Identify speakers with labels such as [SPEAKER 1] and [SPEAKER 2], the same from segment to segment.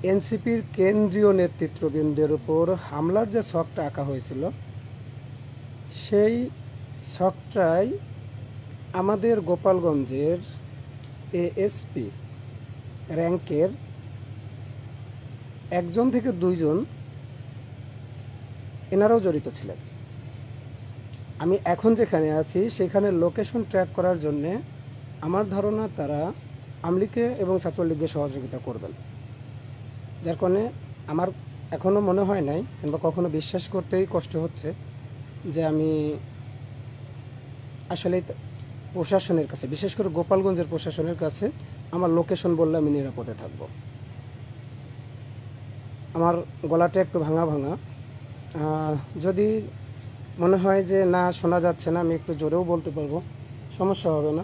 [SPEAKER 1] এনসিপির কেন্দ্রীয় নেতৃত্ববৃন্দের উপর হামলার যে ছকটা আঁকা হয়েছিল, সেই ছকটাই আমাদের গোপালগঞ্জের এএসপি র্যাঙ্কের একজন থেকে দুইজন এনারাও জড়িত ছিলেন। আমি এখন যেখানে আছি সেখানে লোকেশন ট্র্যাক করার জন্যে আমার ধারণা তারা আমলিকে এবং ছাত্রলীগকে সহযোগিতা করবেন, যার কারণে আমার এখনও মনে হয় নাই কিংবা কখনো বিশ্বাস করতেই কষ্ট হচ্ছে যে আমি আসলে প্রশাসনের কাছে, বিশেষ করে গোপালগঞ্জের প্রশাসনের কাছে আমার লোকেশন বললে আমি নিরাপদে থাকব। আমার গলাটা একটু ভাঙা ভাঙা, যদি মনে হয় যে না শোনা যাচ্ছে না, আমি একটু জোরেও বলতে পারবো, সমস্যা হবে না।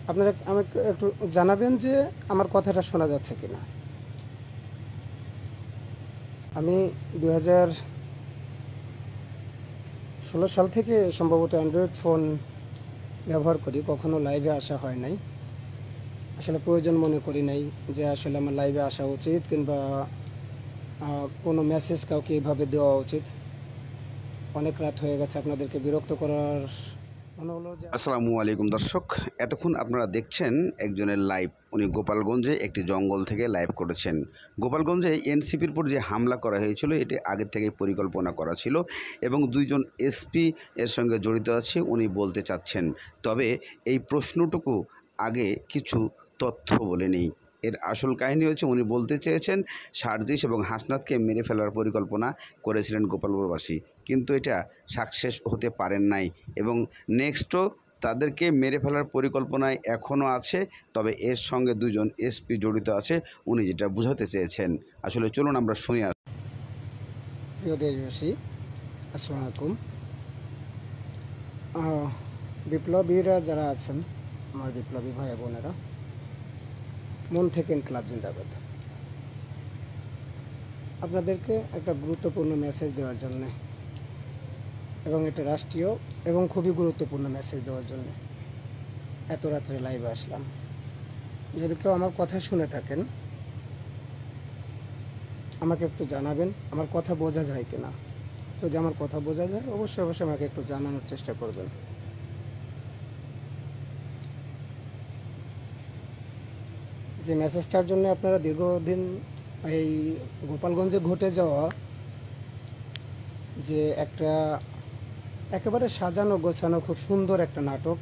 [SPEAKER 1] আপনারা আমাকে একটু জানাবেন যে আমার কথাটা শোনা যাচ্ছে কিনা। আমি 2016 সাল থেকে সম্ভবত অ্যান্ড্রয়েড ফোন ব্যবহার করি, কখনো লাইভে আসা হয় নাই, আসলে প্রয়োজন মনে করি নাই যে আসলে আমার লাইভে আসা উচিত কিংবা কোনো মেসেজ কাউকে এইভাবে দেওয়া উচিত। অনেক রাত হয়ে গেছে, আপনাদেরকে বিরক্ত করার মনে হলো যে।
[SPEAKER 2] আসসালামু আলাইকুম দর্শক, এতক্ষণ আপনারা দেখছেন একজনের লাইভ। উনি গোপালগঞ্জে একটি জঙ্গল থেকে লাইভ করেছেন। গোপালগঞ্জে এনসিপির উপর যে হামলা করা হয়েছিল এটি আগে থেকেই পরিকল্পনা করা ছিল এবং দুইজন এসপি এর সঙ্গে জড়িত আছে উনি বলতে চাচ্ছেন। তবে এই প্রশ্নটুকু আগে কিছু তথ্য বলে নেই। এর আসল কাহিনী হচ্ছে উনি বলতে চেয়েছেন সার্জিস এবং হাসনাতকে মেরে ফেলার পরিকল্পনা করেছিলেন গোপালপুরবাসী, কিন্তু এটা সাকসেস হতে পারেন নাই এবং নেক্সটও তাদেরকে মেরে ফেলার পরিকল্পনায় এখনও আছে। তবে এর সঙ্গে দুজন এসপি জড়িত আছে উনি যেটা বোঝাতে চেয়েছেন। আসলে চলুন আমরা শুনি।
[SPEAKER 1] প্রিয় দেশবাসী, আসসালামু আলাইকুম। বিপ্লবীরা যারা আছেন, আমার বিপ্লবী ভাই বোনেরা, মন থেকে ইনকলাব জিন্দাবাদ। আপনাদেরকে একটা গুরুত্বপূর্ণ মেসেজ দেওয়ার জন্য, এবং এটা রাষ্ট্রীয় এবং খুবই গুরুত্বপূর্ণ মেসেজ দেওয়ার জন্য এত রাত্রে লাইভে আসলাম। যদি কেউ আমার কথা শুনে থাকেন আমাকে একটু জানাবেন আমার কথা বোঝা যায় কিনা। যদি আমার কথা বোঝা যায় অবশ্যই অবশ্যই আমাকে একটু জানানোর চেষ্টা করবেন। যে মেসেজটার জন্য আপনারা দীর্ঘদিন এই গোপালগঞ্জে ঘটে যাওয়া যে একটা একেবারে সাজানো গোছানো খুব সুন্দর একটা নাটক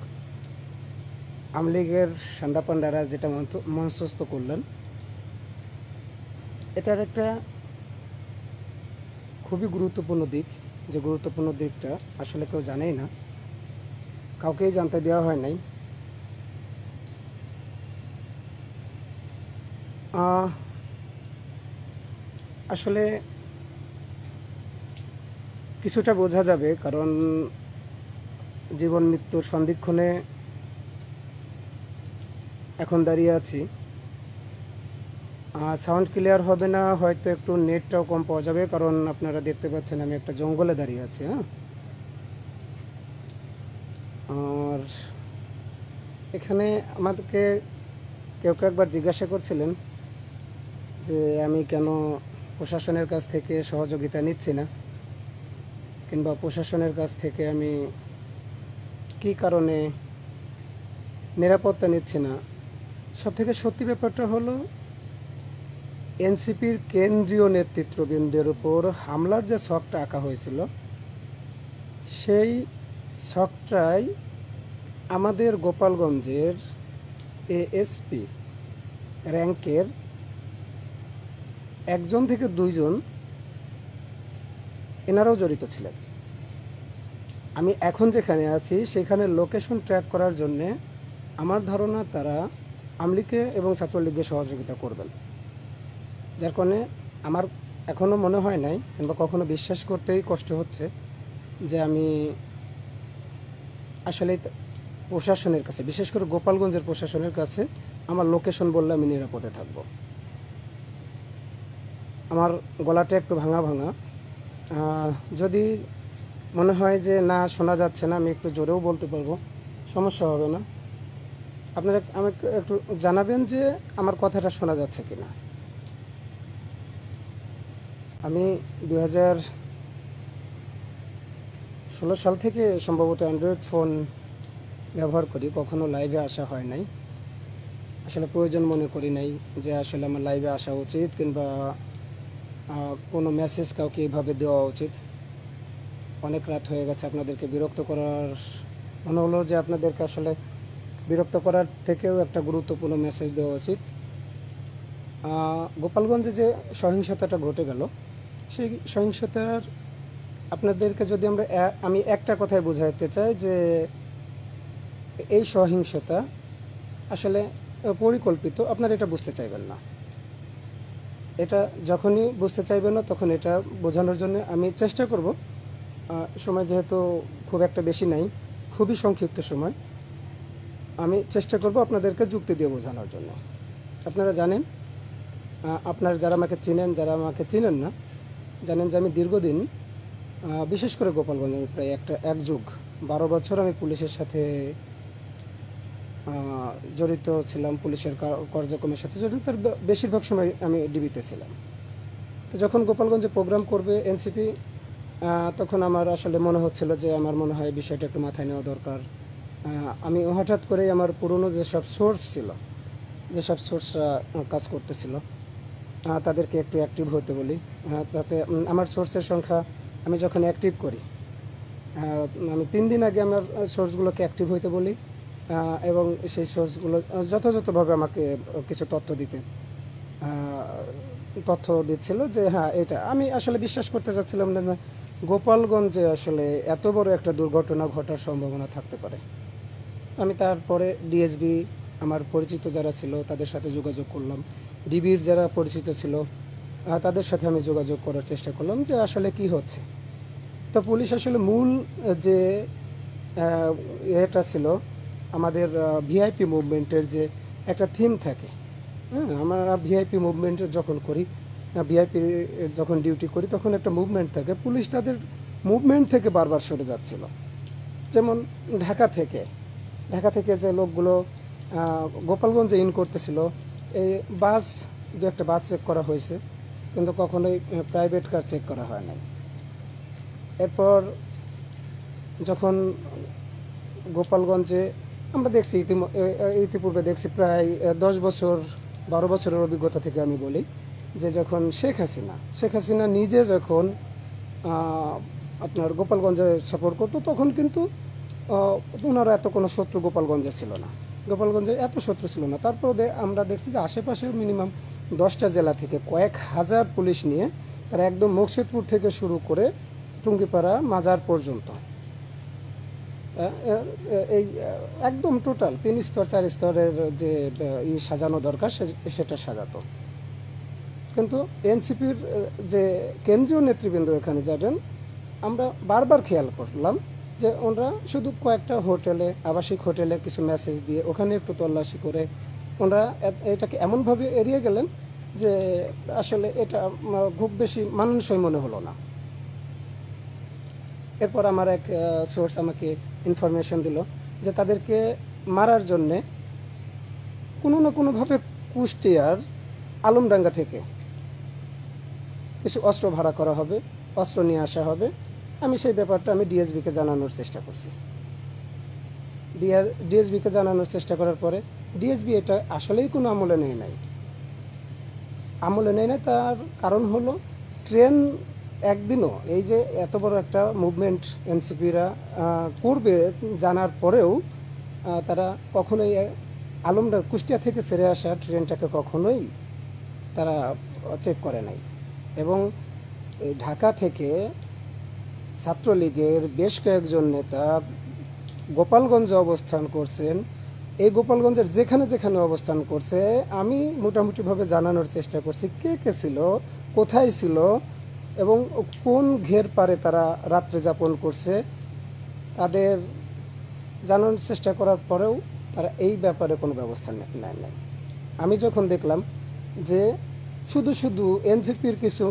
[SPEAKER 1] আমলিগের সান্ডা পান্ডারা যেটা মঞ্চস্থ করলেন, এটার একটা খুবই গুরুত্বপূর্ণ দিক, যে গুরুত্বপূর্ণ দিকটা আসলে কেউ জানেই না, কাউকেই জানতে দেওয়া হয় নাই। আসলে কিছুটা বোঝা যাবে, কারণ জীবন মৃত্যুর সন্ধিক্ষণে এখন দাঁড়িয়ে আছি। সাউন্ড ক্লিয়ার হবে না, হয়তো একটু নেটটাও কম পাওয়া যাবে, কারণ আপনারা দেখতে পাচ্ছেন আমি একটা জঙ্গলে দাঁড়িয়ে আছি। আর এখানে আমাদেরকে কেউ কেউ একবার জিজ্ঞাসা করছিলেন যে আমি কেন প্রশাসনের কাছ থেকে সহযোগিতা নিচ্ছি না, কিংবা প্রশাসনের কাছ থেকে আমি কী কারণে নিরাপত্তা নিচ্ছি না। সবথেকে সত্যি ব্যাপারটা হলো এনসিপির কেন্দ্রীয় নেতৃত্ববৃন্দের উপর হামলার যে ছকটা আঁকা হয়েছিল, সেই ছকটাই আমাদের গোপালগঞ্জের এএসপি র্যাঙ্কের একজন থেকে দুইজন এনারাও জড়িত ছিলেন। আমি এখন যেখানে আছি সেখানে লোকেশন ট্র্যাক করার জন্যে আমার ধারণা তারা আমলিকে এবং ছাত্রলীগকে সহযোগিতা করবেন, যার কারণে আমার এখনও মনে হয় নাই কিংবা কখনো বিশ্বাস করতেই কষ্ট হচ্ছে যে আমি আসলে প্রশাসনের কাছে, বিশেষ করে গোপালগঞ্জের প্রশাসনের কাছে আমার লোকেশন বললে আমি নিরাপদে থাকব। আমার গলাটা একটু ভাঙা ভাঙা, যদি মনে হয় যে না শোনা যাচ্ছে না, আমি একটু জোরেও বলতে পারবো, সমস্যা হবে না। আপনারা আমাকে একটু জানাবেন যে আমার কথাটা শোনা যাচ্ছে কিনা। আমি 2016 সাল থেকে সম্ভবত অ্যান্ড্রয়েড ফোন ব্যবহার করি, কখনো লাইভে আসা হয় নাই। আসলে প্রয়োজন মনে করি নাই যে আসলে আমার লাইভে আসা উচিত কিংবা কোনো মেসেজ কাউকে এভাবে দেওয়া উচিত। অনেক রাত হয়ে গেছে, আপনাদেরকে বিরক্ত করার মনে হলো যে আপনাদেরকে আসলে বিরক্ত করার থেকেও একটা গুরুত্বপূর্ণ মেসেজ দেওয়া উচিত। গোপালগঞ্জে যে সহিংসতাটা ঘটে গেল, সেই সহিংসতার আপনাদেরকে যদি আমি একটা কথাই বোঝাতে চাই যে এই সহিংসতা আসলে পরিকল্পিত। আপনারা এটা বুঝতে চাইবেন না। এটা যখনই বুঝতে চাইবেন না তখন এটা বোঝানোর জন্য আমি চেষ্টা করব। সময় যেহেতু খুব একটা বেশি নাই, খুবই সংক্ষিপ্ত সময়, আমি চেষ্টা করব আপনাদেরকে যুক্তি দিয়ে বোঝানোর জন্য। আপনারা জানেন, আপনারা যারা আমাকে চিনেন, যারা আমাকে চিনেন না, জানেন যে আমি দীর্ঘদিন বিশেষ করে গোপালগঞ্জে প্রায় এক যুগ 12 বছর আমি পুলিশের সাথে জড়িত ছিলাম, পুলিশের কার্যক্রমের সাথে জড়িত। তার বেশিরভাগ সময় আমি ডিবিতে ছিলাম। তো যখন গোপালগঞ্জে প্রোগ্রাম করবে এনসিপি, তখন আমার আসলে মনে হচ্ছিল যে আমার মনে হয় বিষয়টা একটু মাথায় নেওয়া দরকার। আমি হঠাৎ করেই আমার পুরনো যেসব সোর্স ছিল, যেসব সোর্সরা কাজ করতেছিল, তাদেরকে একটু অ্যাক্টিভ হতে বলি। তাতে আমার সোর্সের সংখ্যা আমি যখন অ্যাক্টিভ করি, আমি 3 দিন আগে আমার সোর্সগুলোকে অ্যাক্টিভ হইতে বলি এবং সেই সোর্সগুলো যথাযথভাবে আমাকে কিছু তথ্য দিচ্ছিল যে হ্যাঁ, এটা আমি আসলে বিশ্বাস করতে চাচ্ছিলাম না গোপালগঞ্জে আসলে এত বড় একটা দুর্ঘটনা ঘটার সম্ভাবনা থাকতে পারে। আমি তারপরে ডিএসবি, আমার পরিচিত যারা ছিল তাদের সাথে যোগাযোগ করলাম। ডিবির যারা পরিচিত ছিল তাদের সাথে আমি যোগাযোগ করার চেষ্টা করলাম যে আসলে কি হচ্ছে। তো পুলিশ আসলে মূল যে এটা ছিল আমাদের ভিআইপি মুভমেন্টের যে একটা থিম থাকে। হ্যাঁ, আমরা ভিআইপি মুভমেন্ট যখন করি, ভিআইপি যখন ডিউটি করি, তখন একটা মুভমেন্ট থাকে। পুলিশ তাদের মুভমেন্ট থেকে বারবার সরে যাচ্ছিল। যেমন ঢাকা থেকে যে লোকগুলো গোপালগঞ্জে ইন করতেছিল, এই দু একটা বাস চেক করা হয়েছে, কিন্তু কখনোই প্রাইভেট কার চেক করা হয় নাই। এরপর যখন গোপালগঞ্জে আমরা দেখছি, ইতিপূর্বে দেখছি প্রায় 12 বছরের অভিজ্ঞতা থেকে আমি বলি যে যখন শেখ হাসিনা নিজে যখন আপনার গোপালগঞ্জে সফর করতো, তখন কিন্তু ওনারা এত কোনো শত্রু গোপালগঞ্জে ছিল না, গোপালগঞ্জে এত শত্রু ছিল না। তারপর আমরা দেখছি যে আশেপাশে মিনিমাম 10টা জেলা থেকে কয়েক হাজার পুলিশ নিয়ে তারা একদম মুকসিদপুর থেকে শুরু করে টুঙ্গিপাড়া মাজার পর্যন্ত এই একদম টোটাল 3 স্তর 4 স্তরের যে সাজানো দরকার সেটা সাজাতো। কিন্তু এনসিপির যে কেন্দ্রীয় নেতৃবৃন্দ এখানে যাবেন, আমরা বারবার খেয়াল করলাম যে ওনারা শুধু কয়েকটা হোটেলে, আবাসিক হোটেলে কিছু মেসেজ দিয়ে ওখানে একটু তল্লাশি করে ওনারা এটাকে এমনভাবে এড়িয়ে গেলেন যে আসলে এটা খুব বেশি মানানসই মনে হলো না। এরপর আমার এক সোর্স আমাকে ইনফরমেশন দিল যে তাদেরকে মারার জন্যে কোনো না কোনোভাবে কুষ্টিয়ার আলমডাঙ্গা থেকে কিছু অস্ত্র ভাড়া করা হবে, অস্ত্র নিয়ে আসা হবে। আমি সেই ব্যাপারটা ডিএসবিকে জানানোর চেষ্টা করছি। ডিএসবিকে জানানোর চেষ্টা করার পরে ডিএসবি এটা আসলেই কোনো আমলে নেয় নাই। তার কারণ হলো ট্রেন একদিনও, এই যে এত বড় একটা মুভমেন্ট এনসিপিরা করবে জানার পরেও তারা কখনোই কুষ্টিয়া থেকে ছেড়ে আসা ট্রেনটাকে কখনোই তারা চেক করে নাই। এবং এই ঢাকা থেকে ছাত্রলীগের বেশ কয়েকজন নেতা গোপালগঞ্জে অবস্থান করছেন। এই গোপালগঞ্জের যেখানে অবস্থান করছে, আমি মোটামুটিভাবে জানানোর চেষ্টা করছি কে কে ছিল, কোথায় ছিল এবং কোন ঘের পারে তারা রাত্রে যাপন করছে। তাদের জানানোর চেষ্টা করার পরেও তারা এই ব্যাপারে কোনো ব্যবস্থা নেয় নাই। আমি যখন দেখলাম যে শুধু এনসিপির কিছু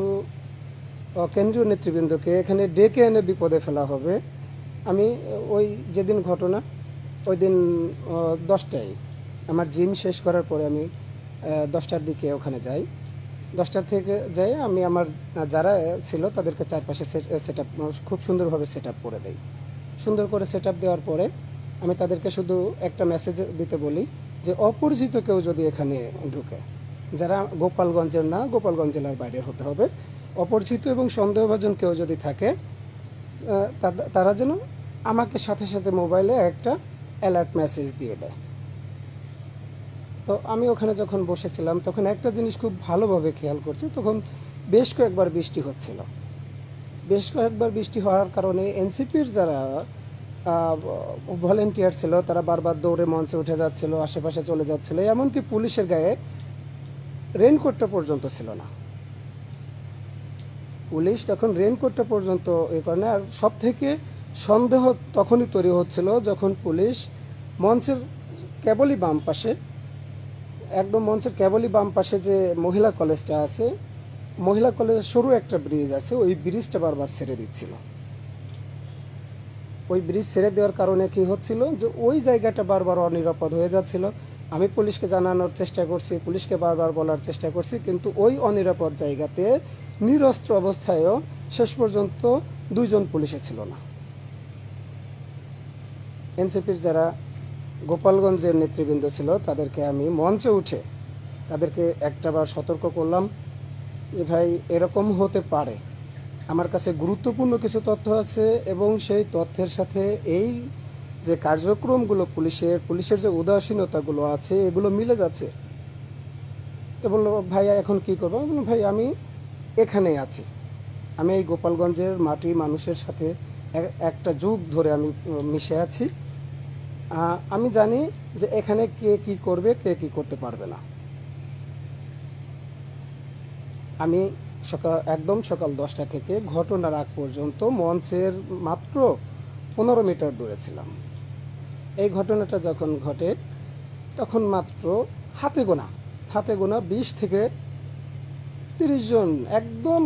[SPEAKER 1] কেন্দ্রীয় নেতৃবৃন্দকে এখানে ডেকে এনে বিপদে ফেলা হবে, আমি ওই যেদিন ঘটনা, ওই দিন 10টায় আমার জিম শেষ করার পরে আমি 10টার দিকে ওখানে যাই। 10টা থেকে যাই আমি আমার যারা ছিল তাদেরকে চারপাশে সেট আপ খুব সুন্দরভাবে সেট আপ করে দেই। সুন্দর করে সেট আপ দেওয়ার পরে আমি তাদেরকে শুধু একটা মেসেজ দিতে বলি যে অপরিচিত কেউ যদি এখানে ঢুকে, যারা গোপালগঞ্জের না, গোপালগঞ্জ জেলার বাইরের হতে হবে, অপরিচিত এবং সন্দেহভাজন কেউ যদি থাকে তারা যেন আমাকে সাথে সাথে মোবাইলে একটা অ্যালার্ট মেসেজ দিয়ে দেয়। তো আমি ওখানে যখন বসেছিলাম তখন একটা জিনিস খুব ভালোভাবে খেয়াল করছি, তখন বেশ কয়েকবার বৃষ্টি হচ্ছিল। বেশ কয়েকবার বৃষ্টি হওয়ার কারণে এনসিপির যারা ভলেন্টিয়ার ছিল তারা বারবার দৌড়ে মঞ্চে উঠে যাচ্ছিল, আশেপাশে চলে যাচ্ছিল, এমনকি পুলিশের গায়ে রেনকোটটা পর্যন্ত ছিল না। পুলিশ তখন রেনকোটটা পর্যন্ত এ করে না। আর সব থেকে সন্দেহ তখনই তৈরি হচ্ছিল যখন পুলিশ মঞ্চের কেবলই বাম পাশে, একদম মঞ্চের কেবলই বাম পাশে যে মহিলা কলেজটা আছে, মহিলা কলেজের সরু একটা ব্রিজ আছে, ওই ব্রিজটা বারবার ছেড়ে দিচ্ছিল। ওই ব্রিজ ছেড়ে দেওয়ার কারণে কি হচ্ছিল যে ওই জায়গাটা বারবার অনিরাপদ হয়ে যাচ্ছিল। আমি পুলিশকে জানানোর চেষ্টা করছি, পুলিশকে বারবার বলার চেষ্টা করছি, কিন্তু ওই অনিরাপদ জায়গাতে নিরস্ত্র অবস্থায়ও শেষ পর্যন্ত 2 জন পুলিশে ছিল না। এনসিপির যারা গোপালগঞ্জের নেতৃবৃন্দ ছিল তাদেরকে আমি মঞ্চে উঠে তাদেরকে একটাবার সতর্ক করলাম যে ভাই এরকম হতে পারে, আমার কাছে গুরুত্বপূর্ণ কিছু তথ্য আছে এবং সেই তথ্যের সাথে এই যে কার্যক্রমগুলো পুলিশের যে উদাসীনতাগুলো আছে এগুলো মিলে যাচ্ছে। তো বললো ভাইয়া এখন কি করবো? আমি বললাম, ভাই আমি এখানেই আছি, আমি এই গোপালগঞ্জের মাটি মানুষের সাথে একটা যুগ ধরে আমি মিশে আছি। আমি জানি যে এখানে কে কি করবে, কে কি করতে পারবে না। আমি একদম সকাল 10টা থেকে ঘটনার আগ পর্যন্ত মঞ্চের মাত্র 15 মিটার দূরে ছিলাম। এই ঘটনাটা যখন ঘটে তখন মাত্র হাতে গোনা 20 থেকে 30 জন একদম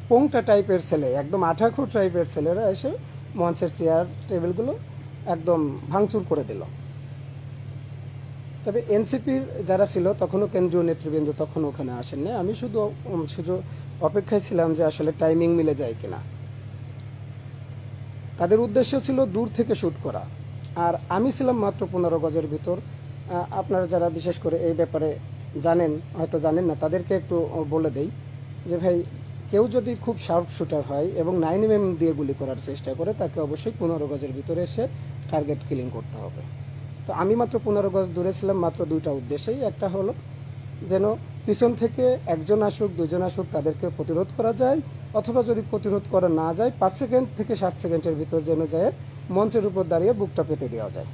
[SPEAKER 1] পোংটা টাইপের ছেলে, একদম আঠাখো টাইপের ছেলেরা এসে মঞ্চের চেয়ার টেবিলগুলো একদম ভাঙচুর করে দিল। তবে এনসিপির যারা ছিল তখনও কেন্দ্রীয় নেতৃবৃন্দ তখন ওখানে আসেননি। আমি শুধু অপেক্ষায় ছিলাম যে আসলে টাইমিং মিলে যায় কিনা। তাদের উদ্দেশ্য ছিল দূর থেকে শ্যুট করা, আর আমি ছিলাম মাত্র 15 গজের ভিতর। আপনারা যারা বিশেষ করে এই ব্যাপারে জানেন, হয়তো জানেন না, তাদেরকে একটু বলে দেই যে ভাই কেউ যদি খুব শার্প শুটার হয় এবং 9mm দিয়ে গুলি করার চেষ্টা করে তাকে অবশ্যই 15 গজের ভিতরে এসে টার্গেট কিলিং করতে হবে। তো আমি মাত্র 15 গজ দূরে ছিলাম মাত্র 2টা উদ্দেশ্যেই। একটা হলো যেন পিছন থেকে 1 জন আসুক 2 জন আসুক তাদেরকে প্রতিরোধ করা যায়, অথবা যদি প্রতিরোধ করা না যায় 5 সেকেন্ড থেকে 7 সেকেন্ডের ভিতর যেন যায় মঞ্চের উপর দাঁড়িয়ে বুকটা পেতে দেওয়া যায়।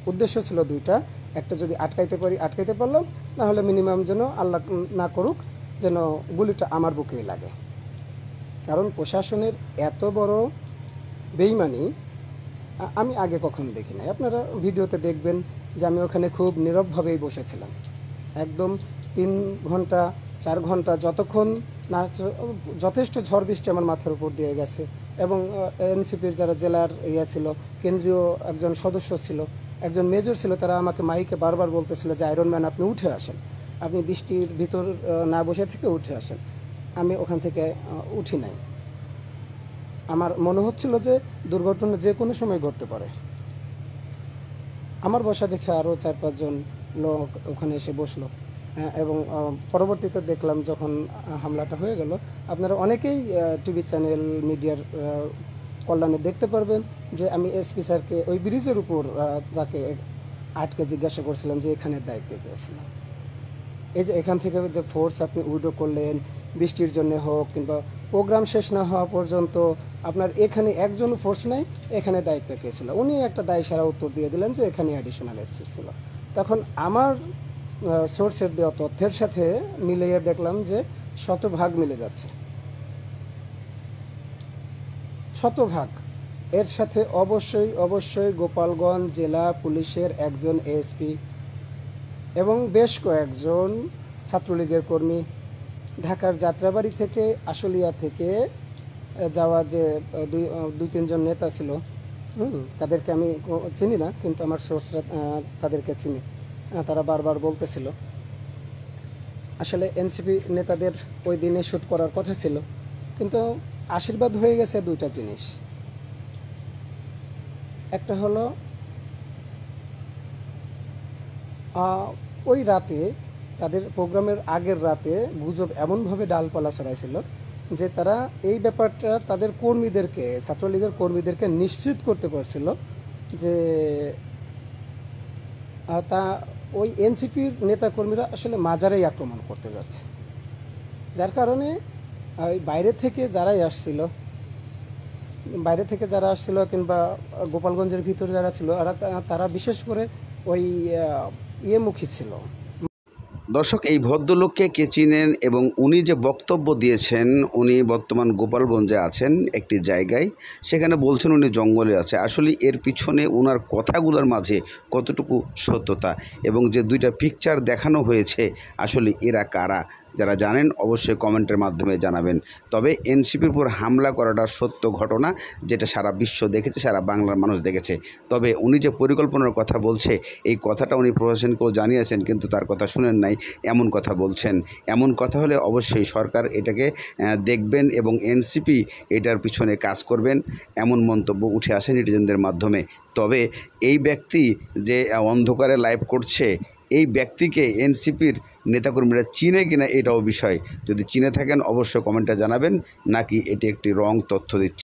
[SPEAKER 1] উদ্দেশ্য ছিল 2টা। একটা যদি আটকাইতে পারলাম, না হলে মিনিমাম যেন আল্লাহ না করুক যেন গুলিটা আমার বুকেই লাগে। কারণ প্রশাসনের এত বড় বেইমানি আমি আগে কখনো দেখি নাই। আপনারা ভিডিওতে দেখবেন যে আমি ওখানে খুব নীরবভাবেই বসেছিলাম, একদম 3 ঘন্টা 4 ঘন্টা, যতক্ষণ না যথেষ্ট ঝড় বৃষ্টি আমার মাথার উপর দিয়ে গেছে। এবং এনসিপির যারা জেলার ছিল, কেন্দ্রীয় একজন সদস্য ছিল, একজন মেজর ছিল, তারা আমাকে মাইকে বারবার বলতেছিল যে আয়রন ম্যান আপনি উঠে আসেন, আপনি বৃষ্টির ভিতর না বসে থেকে উঠে আসেন। আমি ওখান থেকে উঠি নাই। আমার মনে হচ্ছিল যে দুর্ঘটনা যে কোনো সময় ঘটতে পারে। আমার বসা দেখে আরও 4-5 জন লোক ওখানে এসে বসলো। এবং পরবর্তীতে দেখলাম যখন হামলাটা হয়ে গেল, আপনারা অনেকেই টিভি চ্যানেল মিডিয়ার কল্যাণে দেখতে পারবেন যে আমি এসপি স্যারকে ওই ব্রিজের উপর তাকে আটকে জিজ্ঞাসা করছিলাম যে এখানে দায়িত্বে গিয়েছিলাম। এই যে এখান থেকে যে ফোর্স আপনি উইড্রো করলেন, বৃষ্টির জন্য হোক কিংবা প্রোগ্রাম শেষ না হওয়া পর্যন্ত আপনার এখানে একজন ফোর্স নাই, এখানে দায়িত্ব কে ছিল? উনি একটা দায়সারা উত্তর দিয়ে দিলেন যে এখানে অ্যাডিশনাল এসপি ছিল। তখন আমার সোর্সের দেওয়া তথ্যের সাথে মিলিয়ে দেখলাম যে শতভাগ মিলে যাচ্ছে, শতভাগ। এর সাথে অবশ্যই গোপালগঞ্জ জেলা পুলিশের একজন এএসপি এবং বেশ কয়েকজন ছাত্রলীগের কর্মী, ঢাকার যাত্রাবাড়ি থেকে আশুলিয়া থেকে যাওয়া যে 2-3 জন নেতা ছিল, তাদেরকে আমি চিনি না, কিন্তু আমার সোর্সরা তাদেরকে চিনি। তারা বারবার বলতেছিল আসলে এনসিপি নেতাদের ওই দিনে শ্যুট করার কথা ছিল, কিন্তু আশীর্বাদ হয়ে গেছে দুইটা জিনিস। একটা হলো ওই রাতে, তাদের প্রোগ্রামের আগের রাতে গুজব এমনভাবে ডালপালা ছড়াইছিল যে তারা এই ব্যাপারটা তাদের কর্মীদেরকে, ছাত্রলীগের কর্মীদেরকে নিশ্চিত করতে পারছিল যে তা ওই এনসিপির নেতাকর্মীরা আসলে মাজারেই আক্রমণ করতে যাচ্ছে। যার কারণে ওই বাইরে থেকে যারা আসছিল কিংবা গোপালগঞ্জের ভিতরে যারা ছিল তারা বিশেষ করে ওই ইয়েমুখী ছিল।
[SPEAKER 2] দর্শক, এই ভদ্রলোককে কে চিনেন এবং উনি যে বক্তব্য দিয়েছেন, উনি বর্তমান গোপালগঞ্জে আছেন একটি জায়গায়, সেখানে বলছেন উনি জঙ্গলে আছে। আসলে এর পিছনে ওনার কথাগুলোর মাঝে কতটুকু সত্যতা এবং যে দুইটা পিকচার দেখানো হয়েছে আসলে এরা কারা, যারা জানেন অবশ্যই কমেন্টের মাধ্যমে জানাবেন। তবে এনসিপির উপর হামলা করাটা সত্য ঘটনা, যেটা সারা বিশ্ব দেখেছে, সারা বাংলার মানুষ দেখেছে। তবে উনি যে পরিকল্পনার কথা বলছে, এই কথাটা উনি প্রশাসনকেও জানিয়েছেন, কিন্তু তার কথা শুনেন নাই, এমন কথা বলছেন। এমন কথা হলে অবশ্যই সরকার এটাকে দেখবেন এবং এনসিপি এটার পিছনে কাজ করবেন, এমন মন্তব্য উঠে আসে নেটিজেনদের মাধ্যমে। তবে এই ব্যক্তি যে অন্ধকারে লাইভ করছে, এই ব্যক্তিকে এনসিপির নেতাকর্মীরা চিনে কিনা এটাও বিষয়। যদি চিনে থাকেন অবশ্যই কমেন্টে জানাবেন, নাকি এটি একটি রং তথ্য দিচ্ছে।